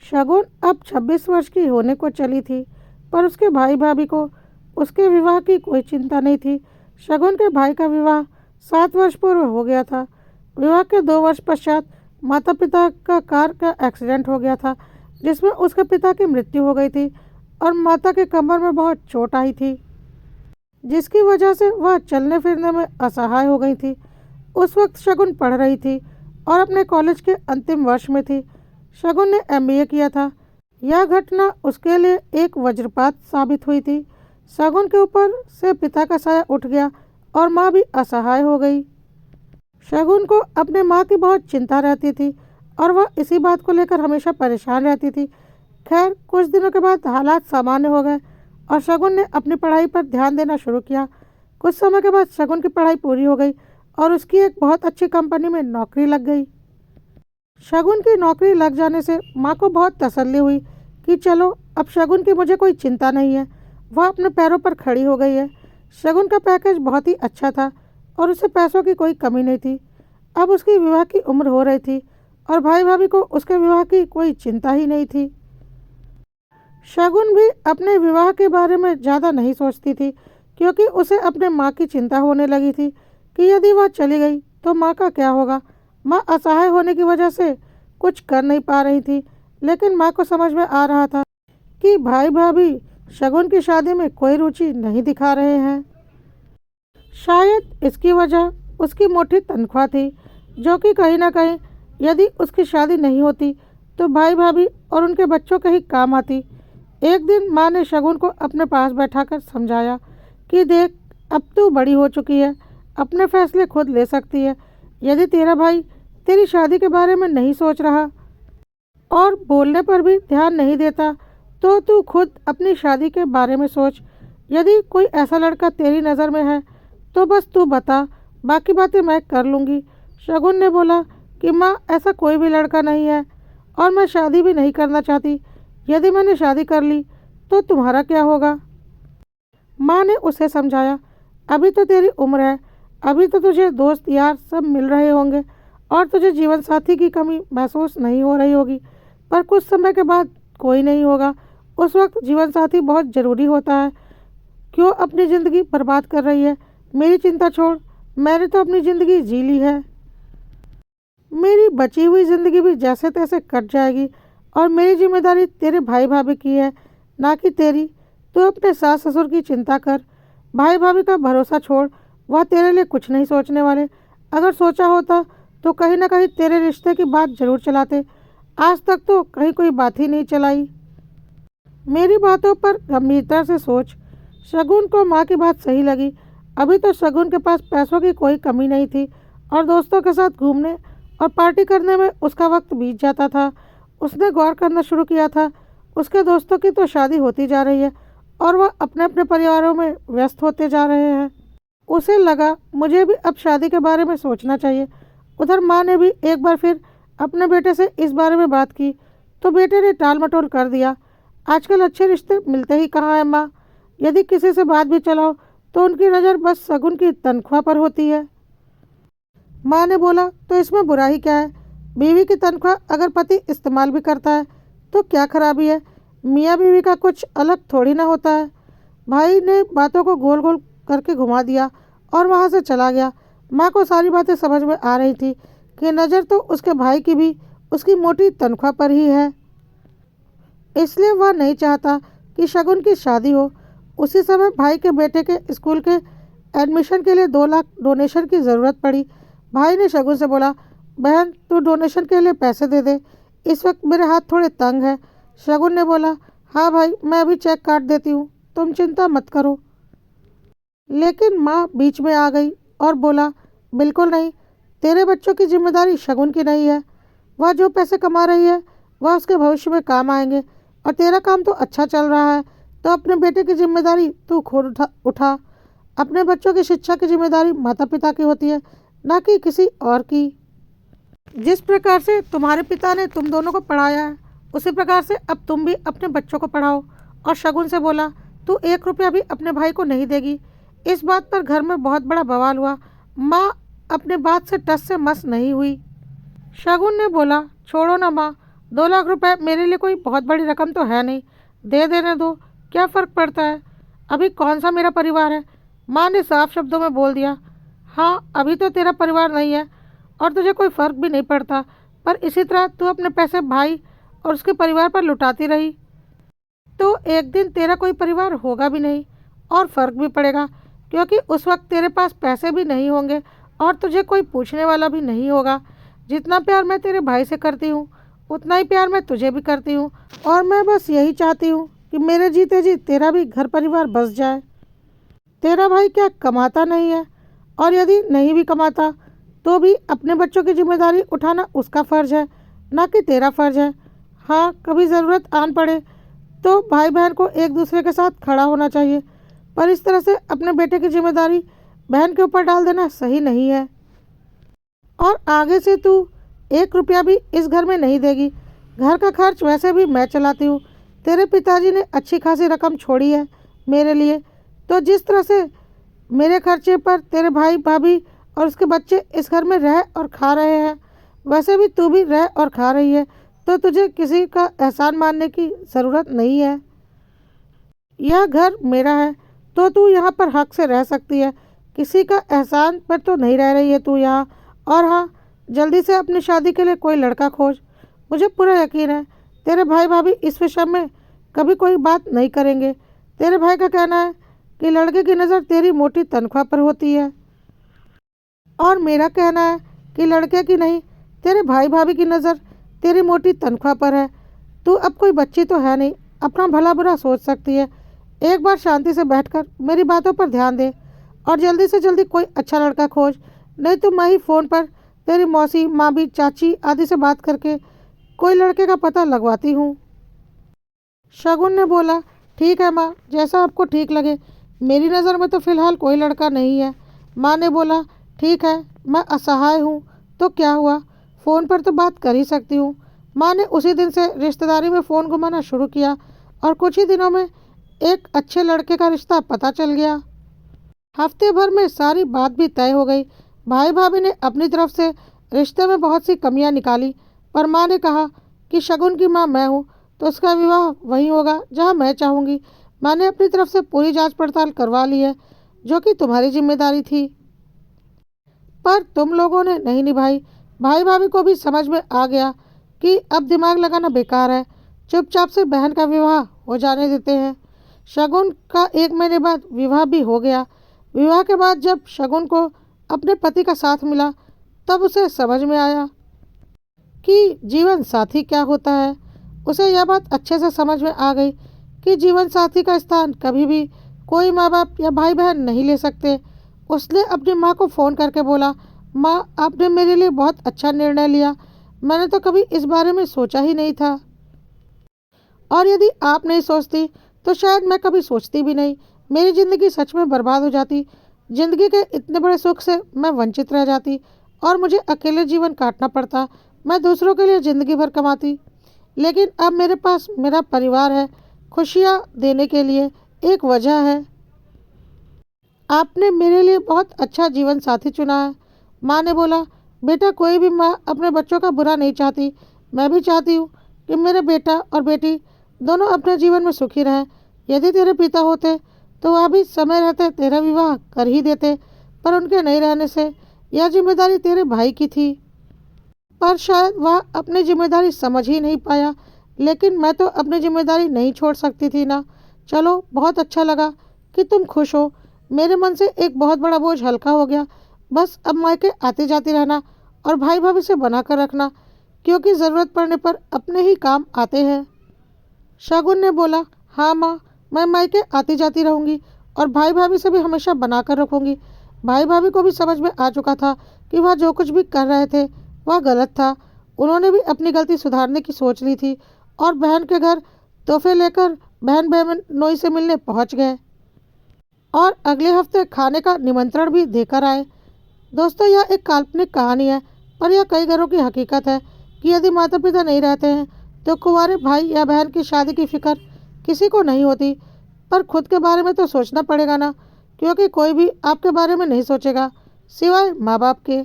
शगुन अब 26 वर्ष की होने को चली थी, पर उसके भाई भाभी को उसके विवाह की कोई चिंता नहीं थी। शगुन के भाई का विवाह 7 वर्ष पूर्व हो गया था। विवाह के 2 वर्ष पश्चात माता पिता का कार का एक्सीडेंट हो गया था, जिसमें उसके पिता की मृत्यु हो गई थी और माता के कमर में बहुत चोट आई थी, जिसकी वजह से वह चलने फिरने में असहाय हो गई थी। उस वक्त शगुन पढ़ रही थी और अपने कॉलेज के अंतिम वर्ष में थी। शगुन ने एमबीए किया था। यह घटना उसके लिए एक वज्रपात साबित हुई थी। शगुन के ऊपर से पिता का साया उठ गया और माँ भी असहाय हो गई। शगुन को अपने माँ की बहुत चिंता रहती थी और वह इसी बात को लेकर हमेशा परेशान रहती थी। खैर, कुछ दिनों के बाद हालात सामान्य हो गए और शगुन ने अपनी पढ़ाई पर ध्यान देना शुरू किया। कुछ समय के बाद शगुन की पढ़ाई पूरी हो गई और उसकी एक बहुत अच्छी कंपनी में नौकरी लग गई। शगुन की नौकरी लग जाने से माँ को बहुत तसल्ली हुई कि चलो, अब शगुन की मुझे कोई चिंता नहीं है, वह अपने पैरों पर खड़ी हो गई है। शगुन का पैकेज बहुत ही अच्छा था और उसे पैसों की कोई कमी नहीं थी। अब उसकी विवाह की उम्र हो रही थी और भाई भाभी को उसके विवाह की कोई चिंता ही नहीं थी। शगुन भी अपने विवाह के बारे में ज़्यादा नहीं सोचती थी, क्योंकि उसे अपने माँ की चिंता होने लगी थी कि यदि वह चली गई तो माँ का क्या होगा। माँ असहाय होने की वजह से कुछ कर नहीं पा रही थी, लेकिन माँ को समझ में आ रहा था कि भाई भाभी शगुन की शादी में कोई रुचि नहीं दिखा रहे हैं। शायद इसकी वजह उसकी मोटी तनख्वाह थी, जो कि कहीं ना कहीं यदि उसकी शादी नहीं होती तो भाई भाभी और उनके बच्चों के ही काम आती। एक दिन माँ ने शगुन को अपने पास बैठाकर समझाया कि देख, अब तू बड़ी हो चुकी है, अपने फैसले खुद ले सकती है। यदि तेरा भाई तेरी शादी के बारे में नहीं सोच रहा और बोलने पर भी ध्यान नहीं देता, तो तू खुद अपनी शादी के बारे में सोच। यदि कोई ऐसा लड़का तेरी नज़र में है तो बस तू बता, बाकी बातें मैं कर लूँगी। शगुन ने बोला कि माँ, ऐसा कोई भी लड़का नहीं है और मैं शादी भी नहीं करना चाहती। यदि मैंने शादी कर ली तो तुम्हारा क्या होगा। माँ ने उसे समझाया, अभी तो तेरी उम्र है, अभी तो तुझे दोस्त यार सब मिल रहे होंगे और तुझे जीवन साथी की कमी महसूस नहीं हो रही होगी, पर कुछ समय के बाद कोई नहीं होगा। उस वक्त जीवन साथी बहुत ज़रूरी होता है। क्यों अपनी ज़िंदगी बर्बाद कर रही है। मेरी चिंता छोड़, मैंने तो अपनी ज़िंदगी जी ली है। मेरी बची हुई ज़िंदगी भी जैसे तैसे कट जाएगी और मेरी जिम्मेदारी तेरे भाई भाभी की है, ना कि तेरी। तू अपने सास ससुर की चिंता कर, भाई भाभी का भरोसा छोड़, वह तेरे लिए कुछ नहीं सोचने वाले। अगर सोचा होता तो कहीं ना कहीं तेरे रिश्ते की बात जरूर चलाते। आज तक तो कहीं कोई बात ही नहीं चलाई। मेरी बातों पर गंभीरता से सोच। शगुन को माँ की बात सही लगी। अभी तो शगुन के पास पैसों की कोई कमी नहीं थी और दोस्तों के साथ घूमने और पार्टी करने में उसका वक्त बीत जाता था। उसने गौर करना शुरू किया था, उसके दोस्तों की तो शादी होती जा रही है और वह अपने अपने परिवारों में व्यस्त होते जा रहे हैं। उसे लगा, मुझे भी अब शादी के बारे में सोचना चाहिए। उधर माँ ने भी एक बार फिर अपने बेटे से इस बारे में बात की तो बेटे ने टाल मटोल कर दिया। आजकल अच्छे रिश्ते मिलते ही कहाँ हैं माँ। यदि किसी से बात भी चलाओ तो उनकी नज़र बस शगुन की तनख्वाह पर होती है। माँ ने बोला, तो इसमें बुराई क्या है। बीवी की तनख्वाह अगर पति इस्तेमाल भी करता है तो क्या खराबी है। मियाँ बीवी का कुछ अलग थोड़ी ना होता है। भाई ने बातों को गोल गोल करके घुमा दिया और वहाँ से चला गया। माँ को सारी बातें समझ में आ रही थी कि नज़र तो उसके भाई की भी उसकी मोटी तनख्वाह पर ही है, इसलिए वह नहीं चाहता कि शगुन की शादी हो। उसी समय भाई के बेटे के स्कूल के एडमिशन के लिए 2 लाख डोनेशन की ज़रूरत पड़ी। भाई ने शगुन से बोला, बहन तू डोनेशन के लिए पैसे दे दे, इस वक्त मेरे हाथ थोड़े तंग है। शगुन ने बोला, हाँ भाई, मैं अभी चेक काट देती हूँ, तुम चिंता मत करो। लेकिन माँ बीच में आ गई और बोला, बिल्कुल नहीं, तेरे बच्चों की जिम्मेदारी शगुन की नहीं है। वह जो पैसे कमा रही है वह उसके भविष्य में काम आएंगे और तेरा काम तो अच्छा चल रहा है, तो अपने बेटे की जिम्मेदारी तू खुद उठा। अपने बच्चों की शिक्षा की जिम्मेदारी माता पिता की होती है, ना कि किसी और की। जिस प्रकार से तुम्हारे पिता ने तुम दोनों को पढ़ाया है, उसी प्रकार से अब तुम भी अपने बच्चों को पढ़ाओ। और शगुन से बोला, तू 1 रुपया भी अपने भाई को नहीं देगी। इस बात पर घर में बहुत बड़ा बवाल हुआ। माँ अपने बात से टस से मस नहीं हुई। शगुन ने बोला, छोड़ो ना माँ, 2 लाख रुपए मेरे लिए कोई बहुत बड़ी रकम तो है नहीं, दे देने दो, क्या फ़र्क पड़ता है? अभी कौन सा मेरा परिवार है? माँ ने साफ शब्दों में बोल दिया। हाँ, अभी तो तेरा परिवार नहीं है और तुझे कोई फ़र्क भी नहीं पड़ता, पर इसी तरह तू अपने पैसे भाई और उसके परिवार पर लुटाती रही तो एक दिन तेरा कोई परिवार होगा भी नहीं और फ़र्क भी पड़ेगा, क्योंकि उस वक्त तेरे पास पैसे भी नहीं होंगे और तुझे कोई पूछने वाला भी नहीं होगा। जितना प्यार मैं तेरे भाई से करती हूँ उतना ही प्यार मैं तुझे भी करती हूँ, और मैं बस यही चाहती हूँ कि मेरे जीते जी तेरा भी घर परिवार बस जाए। तेरा भाई क्या कमाता नहीं है? और यदि नहीं भी कमाता तो भी अपने बच्चों की जिम्मेदारी उठाना उसका फ़र्ज़ है, ना कि तेरा फ़र्ज़ है। हाँ, कभी ज़रूरत आन पड़े तो भाई बहन को एक दूसरे के साथ खड़ा होना चाहिए, पर इस तरह से अपने बेटे की जिम्मेदारी बहन के ऊपर डाल देना सही नहीं है। और आगे से तू 1 रुपया भी इस घर में नहीं देगी। घर का खर्च वैसे भी मैं चलाती हूँ। तेरे पिताजी ने अच्छी खासी रकम छोड़ी है मेरे लिए, तो जिस तरह से मेरे खर्चे पर तेरे भाई भाभी और उसके बच्चे इस घर में रह और खा रहे हैं, वैसे भी तू भी रह और खा रही है, तो तुझे किसी का एहसान मानने की ज़रूरत नहीं है। यह घर मेरा है तो तू यहाँ पर हक से रह सकती है, किसी का एहसान पर तो नहीं रह रही है तू यहाँ। और हाँ, जल्दी से अपनी शादी के लिए कोई लड़का खोज। मुझे पूरा यकीन है तेरे भाई भाभी इस विषय में कभी कोई बात नहीं करेंगे। तेरे भाई का कहना है कि लड़के की नज़र तेरी मोटी तनख्वाह पर होती है, और मेरा कहना है कि लड़के की नहीं, तेरे भाई भाभी की नज़र तेरी मोटी तनख्वाह पर है। तू अब कोई बच्ची तो है नहीं, अपना भला बुरा सोच सकती है। एक बार शांति से बैठकर मेरी बातों पर ध्यान दे और जल्दी से जल्दी कोई अच्छा लड़का खोज, नहीं तो मैं ही फ़ोन पर तेरी मौसी, मामी, चाची आदि से बात करके कोई लड़के का पता लगवाती हूँ। शगुन ने बोला, ठीक है माँ, जैसा आपको ठीक लगे। मेरी नज़र में तो फ़िलहाल कोई लड़का नहीं है। माँ ने बोला, ठीक है, मैं असहाय हूँ तो क्या हुआ, फ़ोन पर तो बात कर ही सकती हूँ। माँ ने उसी दिन से रिश्तेदारी में फ़ोन घुमाना शुरू किया और कुछ ही दिनों में एक अच्छे लड़के का रिश्ता पता चल गया। हफ्ते भर में सारी बात भी तय हो गई। भाई भाभी ने अपनी तरफ से रिश्ते में बहुत सी कमियां निकाली, पर माँ ने कहा कि शगुन की माँ मैं हूँ तो उसका विवाह वहीं होगा जहाँ मैं चाहूँगी। माँ ने अपनी तरफ से पूरी जांच पड़ताल करवा ली है, जो कि तुम्हारी जिम्मेदारी थी, पर तुम लोगों ने नहीं निभाई। भाई भाभी को भी समझ में आ गया कि अब दिमाग लगाना बेकार है, चुपचाप से बहन का विवाह हो जाने देते हैं। शगुन का 1 महीने बाद विवाह भी हो गया। विवाह के बाद जब शगुन को अपने पति का साथ मिला तब उसे समझ में आया कि जीवन साथी क्या होता है। उसे यह बात अच्छे से समझ में आ गई कि जीवन साथी का स्थान कभी भी कोई माँ बाप या भाई बहन नहीं ले सकते। उसने अपनी माँ को फ़ोन करके बोला, माँ, आपने मेरे लिए बहुत अच्छा निर्णय लिया, मैंने तो कभी इस बारे में सोचा ही नहीं था, और यदि आप नहीं सोचती तो शायद मैं कभी सोचती भी नहीं। मेरी ज़िंदगी सच में बर्बाद हो जाती। ज़िंदगी के इतने बड़े सुख से मैं वंचित रह जाती और मुझे अकेले जीवन काटना पड़ता। मैं दूसरों के लिए ज़िंदगी भर कमाती, लेकिन अब मेरे पास मेरा परिवार है, खुशियाँ देने के लिए एक वजह है। आपने मेरे लिए बहुत अच्छा जीवन साथी चुना है। माँ ने बोला, बेटा, कोई भी माँ अपने बच्चों का बुरा नहीं चाहती। मैं भी चाहती हूँ कि मेरे बेटा और बेटी दोनों अपने जीवन में सुखी रहें। यदि तेरे पिता होते तो वह भी समय रहते तेरा विवाह कर ही देते, पर उनके नहीं रहने से यह जिम्मेदारी तेरे भाई की थी, पर शायद वह अपनी जिम्मेदारी समझ ही नहीं पाया। लेकिन मैं तो अपनी जिम्मेदारी नहीं छोड़ सकती थी ना। चलो, बहुत अच्छा लगा कि तुम खुश हो। मेरे मन से एक बहुत बड़ा बोझ हल्का हो गया। बस अब मायके आती जाती रहना और भाई भाभी से बना कर रखना, क्योंकि ज़रूरत पड़ने पर अपने ही काम आते हैं। शगुन ने बोला, हाँ माँ, मैं मायके आती जाती रहूँगी और भाई भाभी से भी हमेशा बना कर रखूँगी। भाई भाभी को भी समझ में आ चुका था कि वह जो कुछ भी कर रहे थे वह गलत था। उन्होंने भी अपनी गलती सुधारने की सोच ली थी और बहन के घर तोहफे लेकर बहन बहनोई से मिलने पहुँच गए और अगले हफ्ते खाने का निमंत्रण भी देकर आए। दोस्तों, यह एक काल्पनिक कहानी है, पर यह कई घरों की हकीकत है कि यदि माता पिता नहीं रहते हैं तो कुंवारे भाई या बहन की शादी की फिक्र किसी को नहीं होती। पर खुद के बारे में तो सोचना पड़ेगा ना, क्योंकि कोई भी आपके बारे में नहीं सोचेगा सिवाय माँ बाप के।